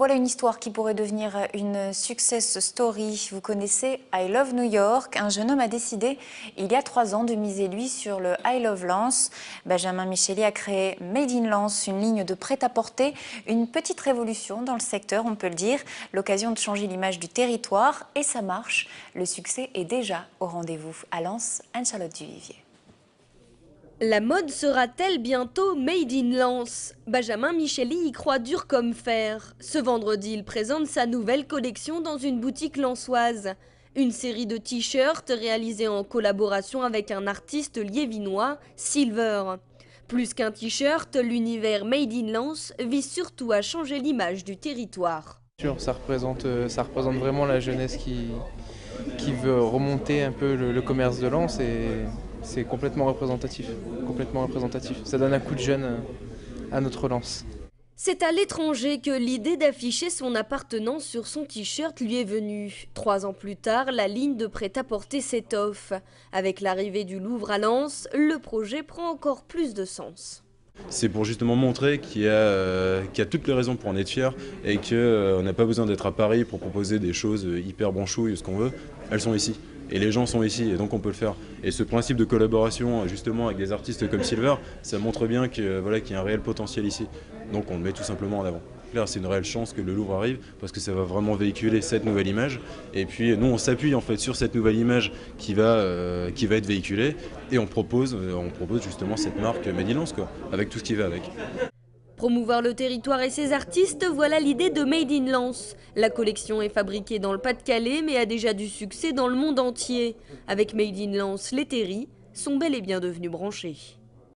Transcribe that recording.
Voilà une histoire qui pourrait devenir une success story. Vous connaissez I Love New York. Un jeune homme a décidé, il y a 3 ans, de miser lui sur le I Love Lens. Benjamin Micheli a créé Made in Lens, une ligne de prêt-à-porter, une petite révolution dans le secteur, on peut le dire. L'occasion de changer l'image du territoire et ça marche. Le succès est déjà au rendez-vous. À Lens, Anne-Charlotte Duvivier. La mode sera-t-elle bientôt Made in Lens? Benjamin Micheli y croit dur comme fer. Ce vendredi, il présente sa nouvelle collection dans une boutique lensoise. Une série de t-shirts réalisés en collaboration avec un artiste liévinois, Silver. Plus qu'un t-shirt, l'univers Made in Lens vise surtout à changer l'image du territoire. Ça représente vraiment la jeunesse qui veut remonter un peu le commerce de Lens et c'est complètement représentatif. Ça donne un coup de jeune à notre Lens. C'est à l'étranger que l'idée d'afficher son appartenance sur son t-shirt lui est venue. 3 ans plus tard, la ligne de prêt-à-porter s'étoffe. Avec l'arrivée du Louvre à Lens, le projet prend encore plus de sens. C'est pour justement montrer qu'il y a toutes les raisons pour en être fier et qu'on n'a pas besoin d'être à Paris pour proposer des choses hyper branchouilles ou ce qu'on veut. Elles sont ici. Et les gens sont ici, et donc on peut le faire. Et ce principe de collaboration, justement, avec des artistes comme Silver, ça montre bien qu'il y a un réel potentiel ici. Donc on le met tout simplement en avant. Là, c'est une réelle chance que le Louvre arrive, parce que ça va vraiment véhiculer cette nouvelle image. Et puis nous, on s'appuie en fait sur cette nouvelle image qui va être véhiculée, et on propose justement cette marque Made in Lens, quoi, avec tout ce qui va avec. Promouvoir le territoire et ses artistes, voilà l'idée de Made in Lens. La collection est fabriquée dans le Pas-de-Calais mais a déjà du succès dans le monde entier. Avec Made in Lens, les terris sont bel et bien devenus branchés.